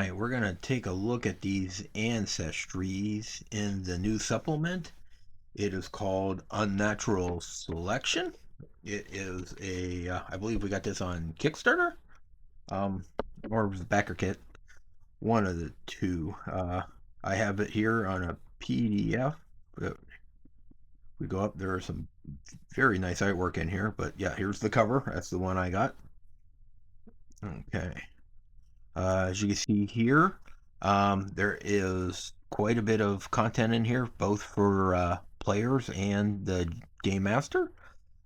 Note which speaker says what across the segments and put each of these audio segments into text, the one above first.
Speaker 1: right, we're going to take a look at these ancestries in the new supplement. It is called Unnatural Selection. It is I believe we got this on Kickstarter, um, or it was a backer kit, one of the two. I have it here on a PDF. But we go up, there are some very nice artwork in here, but yeah, here's the cover. That's the one I got. Okay. As you can see here, there is quite a bit of content in here, both for players and the game master.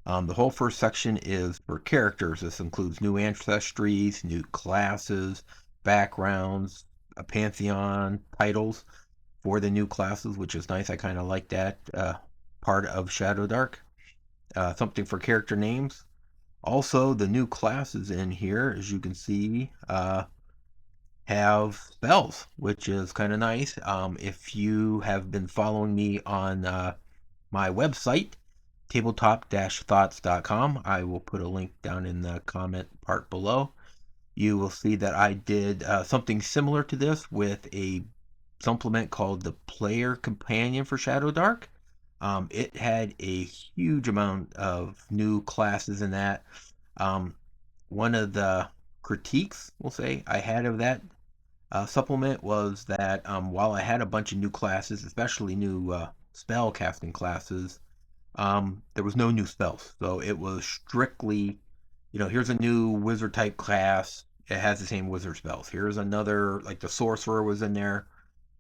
Speaker 1: The whole first section is for characters. This includes new ancestries, new classes, backgrounds, a pantheon, titles for the new classes, which is nice. I kind of like that part of Shadowdark. Something for character names. Also, the new classes in here, as you can see, have spells, which is kind of nice. If you have been following me on my website, tabletop-thoughts.com, I will put a link down in the comment part below. You will see that I did something similar to this with a supplement called the Player Companion for Shadowdark. It had a huge amount of new classes in that. One of the critiques, we'll say, I had of that supplement was that while I had a bunch of new classes, especially new spell casting classes, there was no new spells. So it was strictly, here's a new wizard type class. It has the same wizard spells. Here's another, like the sorcerer was in there,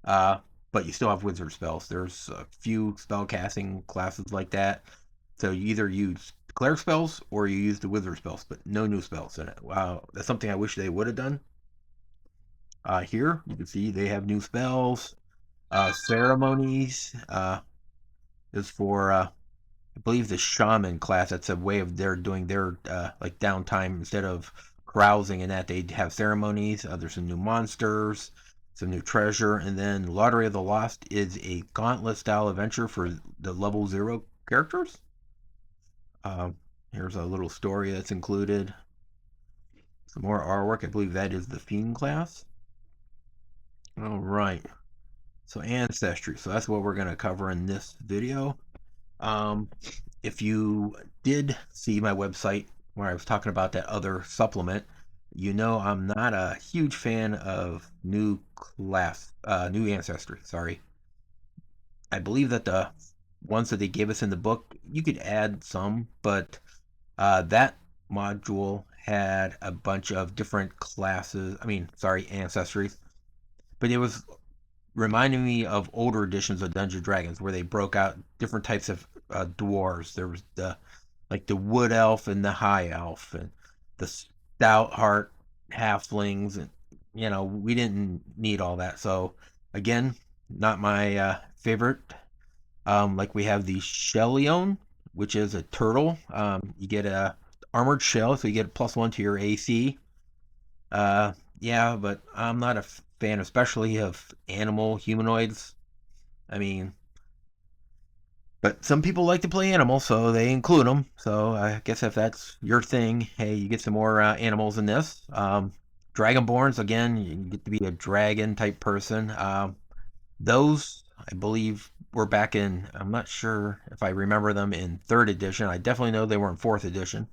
Speaker 1: uh, but you still have wizard spells. There's a few spell casting classes like that. So you either use cleric spells or you use the wizard spells, but no new spells in it. Wow, that's something I wish they would have done. Here you can see they have new spells. Ceremonies is for I believe the shaman class. That's a way of their doing their like downtime instead of carousing and that they have ceremonies. There's some new monsters, some new treasure, and then Lottery of the Lost is a gauntlet style adventure for the level 0 characters. Here's a little story that's included. Some more artwork. I believe that is the Fiend class. All right. So Ancestry. So that's what we're going to cover in this video. If you did see my website where I was talking about that other supplement, you know I'm not a huge fan of new ancestry. Sorry. I believe that the ones that they gave us in the book, you could add some, but that module had a bunch of different classes. I mean, sorry, ancestries. But it was reminding me of older editions of Dungeons and Dragons where they broke out different types of dwarves. There was the wood elf and the high elf and the stout heart halflings, and we didn't need all that. So again, not my favorite. Like we have the Shellion, which is a turtle. You get a armored shell, so you get a +1 to your AC. Yeah, but I'm not a fan, especially of animal humanoids. I mean, but some people like to play animals, so they include them. So I guess if that's your thing, hey, you get some more animals in this. Dragonborns, again, you get to be a dragon type person. Those, I believe, were back in, I'm not sure if I remember them in 3rd edition. I definitely know they were in 4th edition.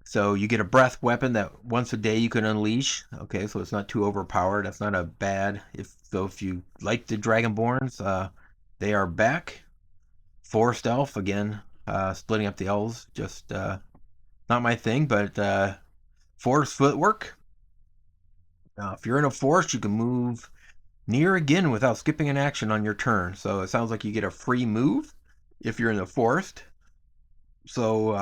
Speaker 1: So you get a breath weapon that once a day you can unleash. Okay, so it's not too overpowered. That's not a bad. If you like the Dragonborns, they are back. Forest Elf again, splitting up the elves. Just not my thing, but forest footwork. If you're in a forest, you can move near again without skipping an action on your turn. So it sounds like you get a free move if you're in the forest. So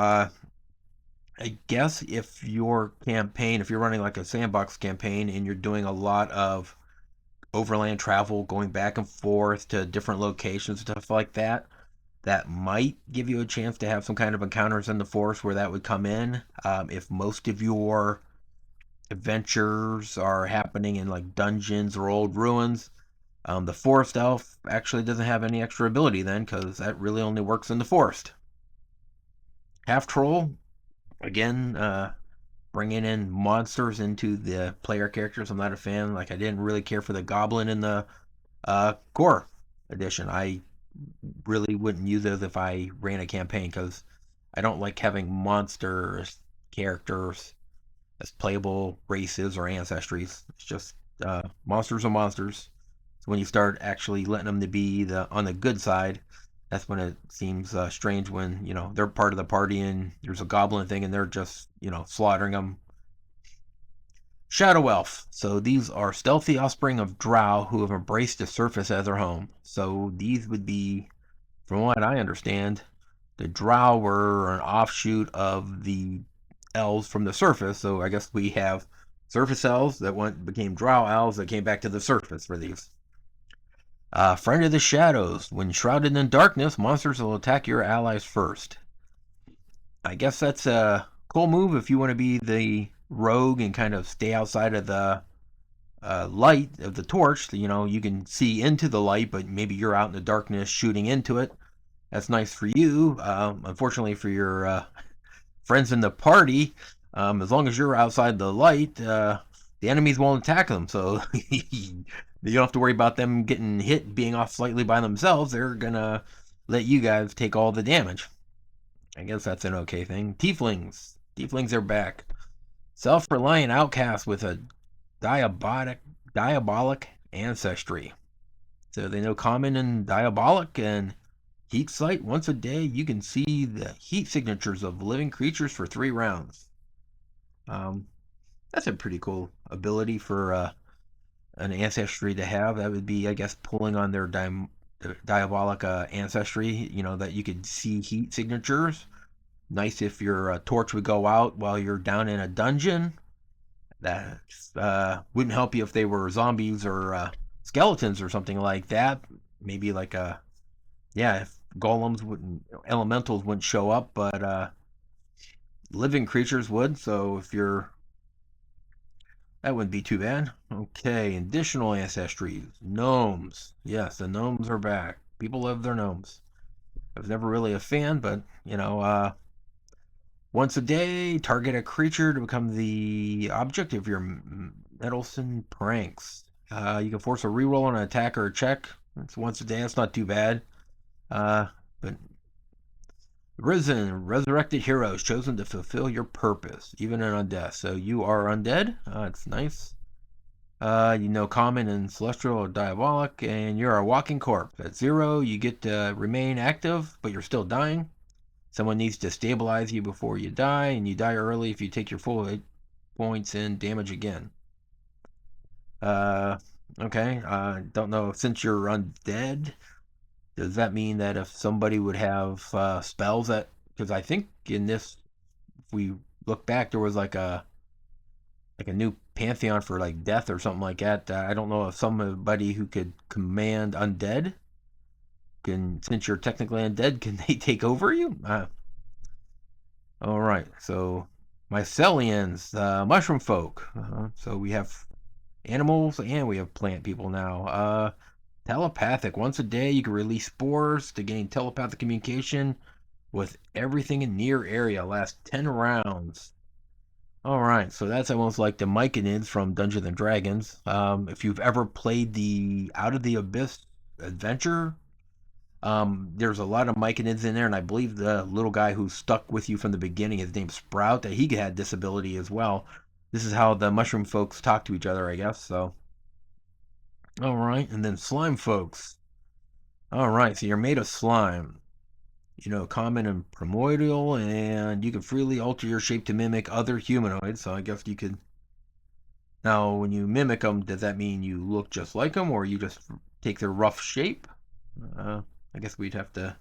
Speaker 1: I guess if you're running like a sandbox campaign and you're doing a lot of overland travel, going back and forth to different locations, stuff like that, that might give you a chance to have some kind of encounters in the forest where that would come in. If most of your adventures are happening in like dungeons or old ruins, the forest elf actually doesn't have any extra ability then, because that really only works in the forest. Half troll, again, bringing in monsters into the player characters. I'm not a fan. Like, I didn't really care for the goblin in the core edition. I really wouldn't use those if I ran a campaign because I don't like having monsters characters as playable races or ancestries. It's just monsters are monsters. So when you start actually letting them to be on the good side, that's when it seems strange when they're part of the party and there's a goblin thing and they're just slaughtering them. Shadow Elf. So these are stealthy offspring of drow who have embraced the surface as their home. So these would be, from what I understand, the drow were an offshoot of the elves from the surface. So I guess we have surface elves that became drow elves that came back to the surface for these. Friend of the Shadows. When shrouded in darkness, monsters will attack your allies first. I guess that's a cool move if you want to be the rogue and kind of stay outside of the light of the torch. You can see into the light, but maybe you're out in the darkness shooting into it. That's nice for you. Unfortunately for your friends in the party, as long as you're outside the light, the enemies won't attack them. So you don't have to worry about them getting hit, being off slightly by themselves. They're gonna let you guys take all the damage. I guess that's an okay thing. Tieflings. Tieflings are back. Self-reliant outcasts with a diabolic ancestry. So they know common and diabolic and heat sight. Once a day, you can see the heat signatures of living creatures for 3 rounds. That's a pretty cool ability for an ancestry to have. That would be, I guess, pulling on their diabolic ancestry, that you could see heat signatures. Nice if your torch would go out while you're down in a dungeon. That wouldn't help you if they were zombies or skeletons or something like that. Maybe like if golems elementals wouldn't show up, but living creatures would. So that wouldn't be too bad. Okay, additional ancestries. Gnomes. Yes, the gnomes are back. People love their gnomes. I was never really a fan, but once a day, target a creature to become the object of your meddlesome pranks. You can force a reroll on an attack or a check. It's once a day. That's not too bad. But resurrected heroes chosen to fulfill your purpose, even in undeath. So you are undead. It's nice. Common and celestial or diabolic, and you're a walking corpse. At 0, you get to remain active, but you're still dying. Someone needs to stabilize you before you die, and you die early if you take your full hit points and damage again. Okay. Don't know, since you're undead, does that mean that if somebody would have spells that, because I think in this, if we look back, there was like a new pantheon for like death or something like that. I don't know if somebody who could command undead since you're technically undead, can they take over you? All right, so mycelians, mushroom folk. So we have animals and we have plant people now. Telepathic. Once a day, you can release spores to gain telepathic communication with everything in near area. Last 10 rounds. All right, so that's almost like the myconids from Dungeons and Dragons. If you've ever played the Out of the Abyss adventure, there's a lot of myconids in there, and I believe the little guy who stuck with you from the beginning, his name's Sprout, that he had disability as well. This is how the mushroom folks talk to each other, I guess. So, all right, and then slime folks. All right, so you're made of slime. Common and primordial, and you can freely alter your shape to mimic other humanoids. So I guess you could. Now, when you mimic them, does that mean you look just like them, or you just take their rough shape? I guess we'd have to.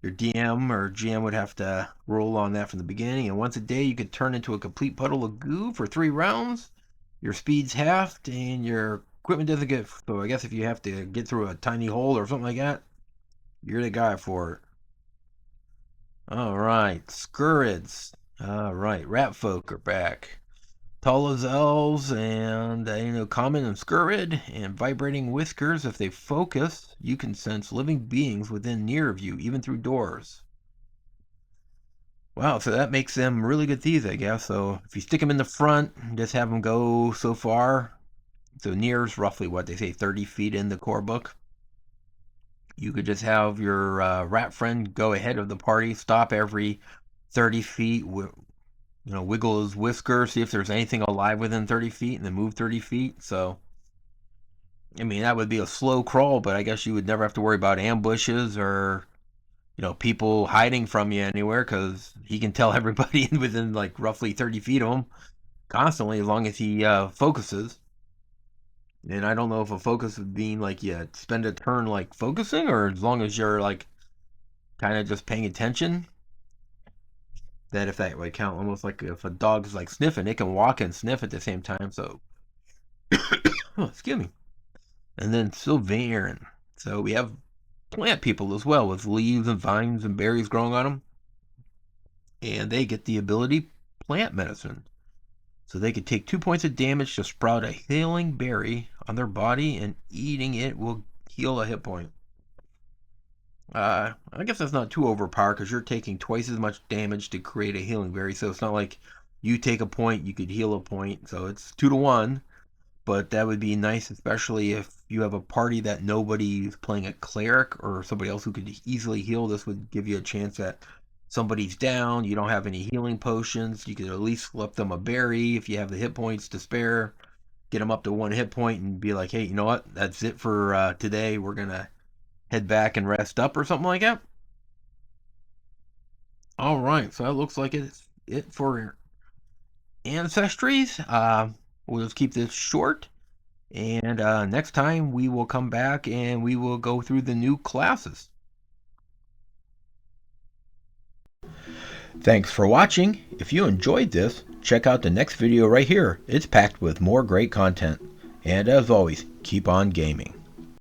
Speaker 1: Your DM or GM would have to roll on that from the beginning. And once a day, you could turn into a complete puddle of goo for 3 rounds. Your speed's halved, and your equipment doesn't get. So I guess if you have to get through a tiny hole or something like that, you're the guy for it. All right, Skurrids. All right, rat folk are back. Tall as elves, and common and Skurrid, and vibrating whiskers. If they focus, you can sense living beings within near of you, even through doors. Wow, so that makes them really good thieves, I guess. So if you stick them in the front, just have them go so far. So near's roughly what they say, 30 feet in the core book. You could just have your rat friend go ahead of the party, stop every 30 feet, wiggle his whisker, see if there's anything alive within 30 feet, and then move 30 feet. So, I mean, that would be a slow crawl, but I guess you would never have to worry about ambushes or, people hiding from you anywhere because he can tell everybody within like roughly 30 feet of him constantly as long as he focuses. And I don't know if a focus would mean like you spend a turn like focusing or as long as you're like kind of just paying attention. That if that would count almost like if a dog's like sniffing, it can walk and sniff at the same time. So, oh, excuse me. And then Sylvain. So we have plant people as well with leaves and vines and berries growing on them. And they get the ability plant medicine. So they could take 2 points of damage to sprout a healing berry on their body, and eating it will heal a hit point. I guess that's not too overpowered because you're taking twice as much damage to create a healing berry. So it's not like you take a point, you could heal a point. So it's 2 to 1. But that would be nice, especially if you have a party that nobody's playing a cleric or somebody else who could easily heal. This would give you a chance that somebody's down, you don't have any healing potions. You could at least flip them a berry if you have the hit points to spare. Get them up to 1 hit point and be like, hey, you know what? That's it for today. We're going to head back and rest up or something like that. All right, so that looks like it's it for Ancestries. We'll just keep this short. And next time we will come back and we will go through the new classes. Thanks for watching. If you enjoyed this, check out the next video right here. It's packed with more great content. And as always, keep on gaming.